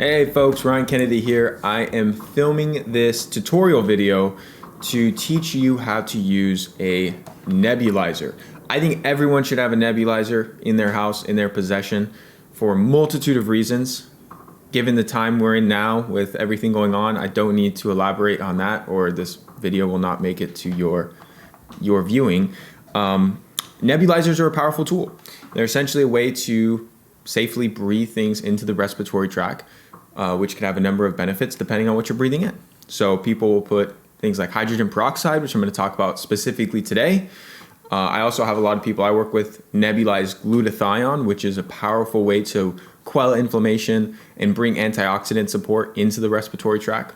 Hey folks, Ryan Kennedy here. I am filming this tutorial video to teach you how to use a nebulizer. I think everyone should have a nebulizer in their house, in their possession, for a multitude of reasons. Given the time we're in now with everything going on, I don't need to elaborate on that, or this video will not make it to your viewing. Nebulizers are a powerful tool. They're essentially a way to safely breathe things into the respiratory tract, which can have a number of benefits depending on what you're breathing in. So people will put things like hydrogen peroxide, which I'm going to talk about specifically today. I also have a lot of people I work with nebulize glutathione, which is a powerful way to quell inflammation and bring antioxidant support into the respiratory tract.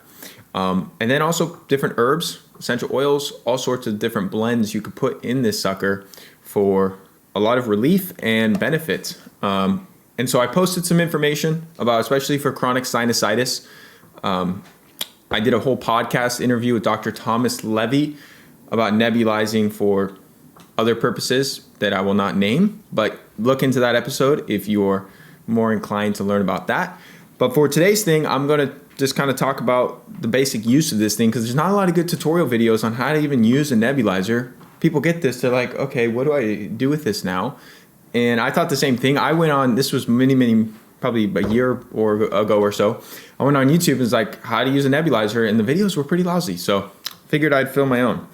And then also different herbs, essential oils, all sorts of different blends you could put in this sucker for a lot of relief and benefits. And so I posted some information about, especially for chronic sinusitis. I did a whole podcast interview with Dr. Thomas Levy about nebulizing for other purposes that I will not name, but look into that episode if you're more inclined to learn about that. But for today's thing, I'm going to just kind of talk about the basic use of this thing, because there's not a lot of good tutorial videos on how to even use a nebulizer. People get this, they're like, okay, what do I do with this now? And I thought the same thing. I went on, this was probably a year ago or so. I went on YouTube and was like, how to use a nebulizer, and the videos were pretty lousy. So figured I'd film my own.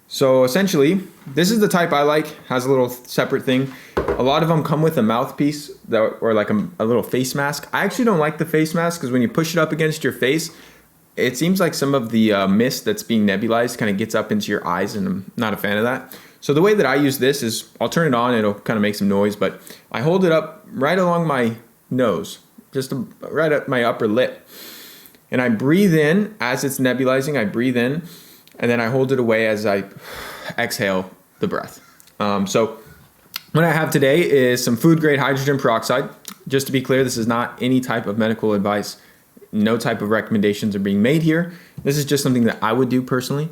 So essentially, this is the type I like, has a little separate thing. A lot of them come with a mouthpiece or like a little face mask. I actually don't like the face mask, because when you push it up against your face, it seems like some of the mist that's being nebulized kind of gets up into your eyes, and I'm not a fan of that. So the way that I use this is I'll turn it on, it'll kind of make some noise, but I hold it up right along my nose, just right up my upper lip. And I breathe in as it's nebulizing, I breathe in, and then I hold it away as I exhale the breath. So what I have today is some food grade hydrogen peroxide. Just to be clear, this is not any type of medical advice. No type of recommendations are being made here. This is just something that I would do personally.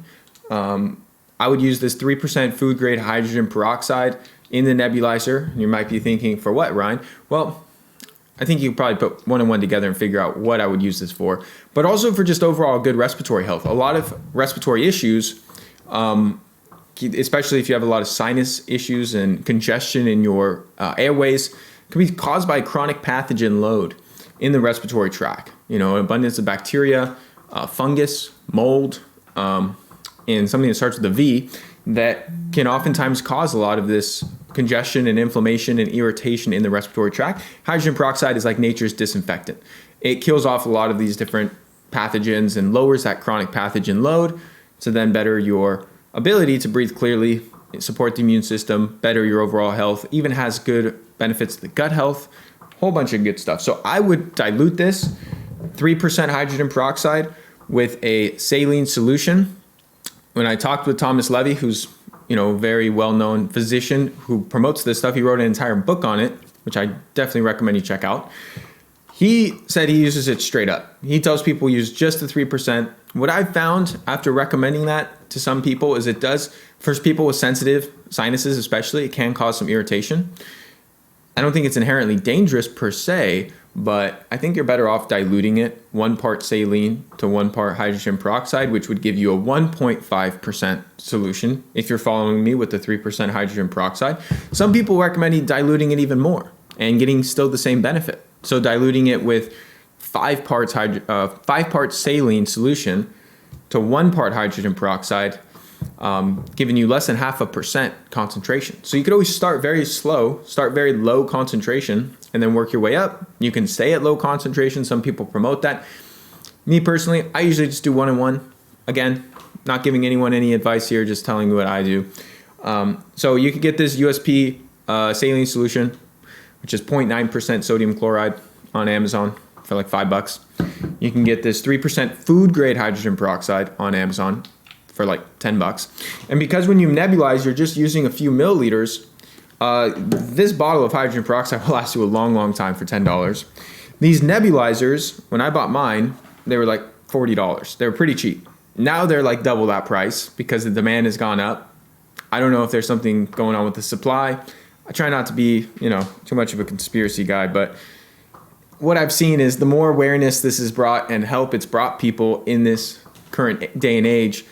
I would use this 3% food grade hydrogen peroxide in the nebulizer. You might be thinking, for what, Ryan? Well, I think you could probably put one and one together and figure out what I would use this for, but also for just overall good respiratory health. A lot of respiratory issues, especially if you have a lot of sinus issues and congestion in your airways, can be caused by chronic pathogen load in the respiratory tract. You know, an abundance of bacteria, fungus, mold, and something that starts with a V that can oftentimes cause a lot of this congestion and inflammation and irritation in the respiratory tract. Hydrogen peroxide is like nature's disinfectant. It kills off a lot of these different pathogens and lowers that chronic pathogen load to then better your ability to breathe clearly, support the immune system, better your overall health, even has good benefits to the gut health, whole bunch of good stuff. So I would dilute this 3% hydrogen peroxide with a saline solution. When I talked with Thomas Levy, who's a very well-known physician who promotes this stuff, he wrote an entire book on it, which I definitely recommend you check out. He said he uses it straight up. He tells people use just the 3%. What I've found after recommending that to some people is it does, for people with sensitive sinuses especially, it can cause some irritation. I don't think it's inherently dangerous per se, but I think you're better off diluting it 1 part saline to 1 part hydrogen peroxide, which would give you a 1.5% solution if you're following me with the 3% hydrogen peroxide. Some people recommend diluting it even more and getting still the same benefit. So diluting it with 5 parts saline solution to 1 part hydrogen peroxide, giving you less than 0.5% concentration. So you could always start very slow, start very low concentration, and then work your way up. You can stay at low concentration. Some people promote that. Me personally, I usually just do 1 and 1. Again, not giving anyone any advice here, just telling you what I do. So you could get this USP saline solution, which is 0.9% sodium chloride, on Amazon for like $5. You can get this 3% food grade hydrogen peroxide on Amazon for like $10. And because when you nebulize, you're just using a few milliliters, this bottle of hydrogen peroxide will last you a long, long time for $10. These nebulizers, when I bought mine, they were like $40. They were pretty cheap. Now they're like double that price because the demand has gone up. I don't know if there's something going on with the supply. I try not to be, too much of a conspiracy guy, but what I've seen is the more awareness this has brought and help it's brought people in this current day and age,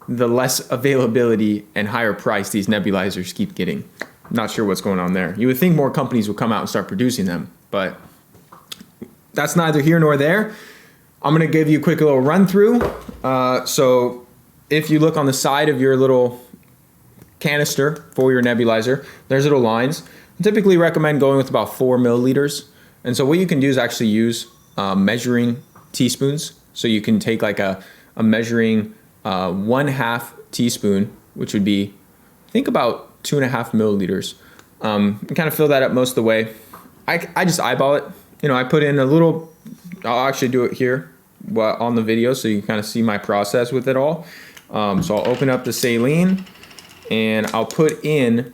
the less availability and higher price these nebulizers keep getting. Not sure what's going on there. You would think more companies would come out and start producing them, but that's neither here nor there. I'm gonna give you a quick little run through. So if you look on the side of your little canister for your nebulizer, there's little lines. I typically recommend going with about 4 milliliters. And so what you can do is actually use measuring teaspoons. So you can take like a measuring 1/2 teaspoon, which would be, I think about 2.5 milliliters. And kind of fill that up most of the way. I just eyeball it. You know, I put in a little, I'll actually do it here on the video so you can kind of see my process with it all. So I'll open up the saline and I'll put in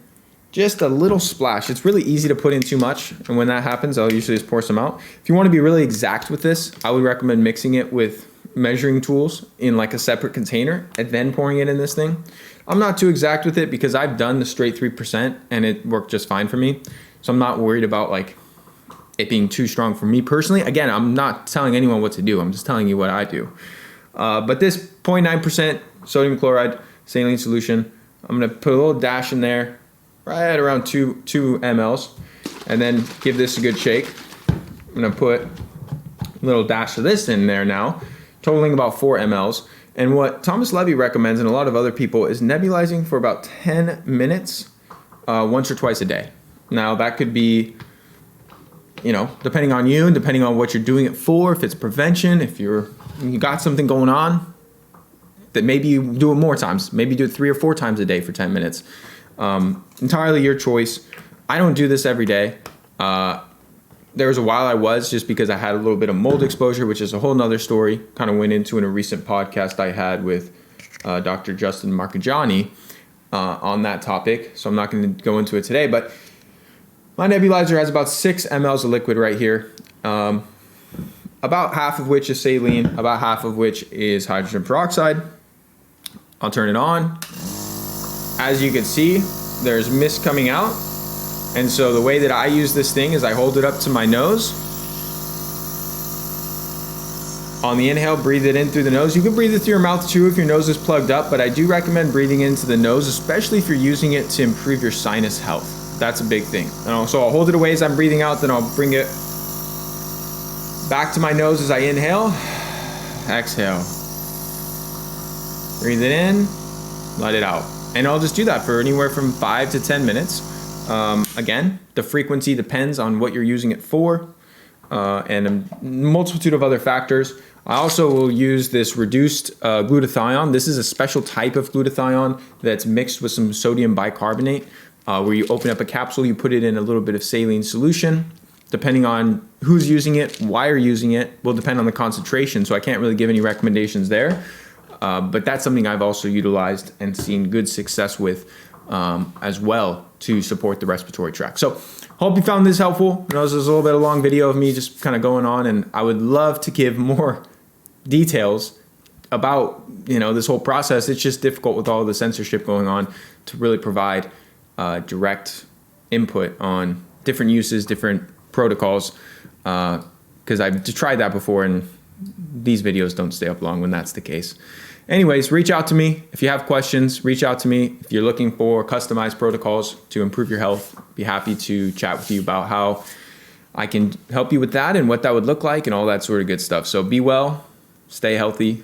just a little splash. It's really easy to put in too much, and when that happens, I'll usually just pour some out. If you want to be really exact with this, I would recommend mixing it with measuring tools in like a separate container and then pouring it in this thing. I'm not too exact with it because I've done the straight 3% and it worked just fine for me. So I'm not worried about like it being too strong for me personally. Again, I'm not telling anyone what to do. I'm just telling you what I do. But this 0.9% sodium chloride saline solution, I'm gonna put a little dash in there, right around 2 mLs, and then give this a good shake. I'm gonna put a little dash of this in there now, totaling about 4 mLs. And what Thomas Levy recommends, and a lot of other people, is nebulizing for about 10 minutes, once or twice a day. Now that could be, you know, depending on you and depending on what you're doing it for, if it's prevention, if you got something going on, that maybe you do it more times, maybe do it 3 or 4 times a day for 10 minutes. Entirely your choice. I don't do this every day. There was a while I was, just because I had a little bit of mold exposure, which is a whole nother story. Kind of went into in a recent podcast I had with Dr. Justin Marcagiani on that topic. So I'm not going to go into it today, but my nebulizer has about 6 mLs of liquid right here. About half of which is saline, about half of which is hydrogen peroxide. I'll turn it on. As you can see, there's mist coming out. And so the way that I use this thing is I hold it up to my nose. On the inhale, breathe it in through the nose. You can breathe it through your mouth too if your nose is plugged up, but I do recommend breathing into the nose, especially if you're using it to improve your sinus health. That's a big thing. And so I'll hold it away as I'm breathing out, then I'll bring it back to my nose as I inhale. Exhale. Breathe it in, let it out. And I'll just do that for anywhere from 5 to 10 minutes. Again, the frequency depends on what you're using it for, and a multitude of other factors. I also will use this reduced glutathione. This is a special type of glutathione that's mixed with some sodium bicarbonate, where you open up a capsule, you put it in a little bit of saline solution. Depending on who's using it, why you're using it, will depend on the concentration, so I can't really give any recommendations there. But that's something I've also utilized and seen good success with as well to support the respiratory tract. So hope you found this helpful. I know this is a little bit of a long video of me just kind of going on, and I would love to give more details about, you know, this whole process. It's just difficult with all the censorship going on to really provide direct input on different uses, different protocols, because I've tried that before, and these videos don't stay up long when that's the case. Anyways, reach out to me. If you have questions, reach out to me. If you're looking for customized protocols to improve your health, be happy to chat with you about how I can help you with that and what that would look like and all that sort of good stuff. So be well, stay healthy,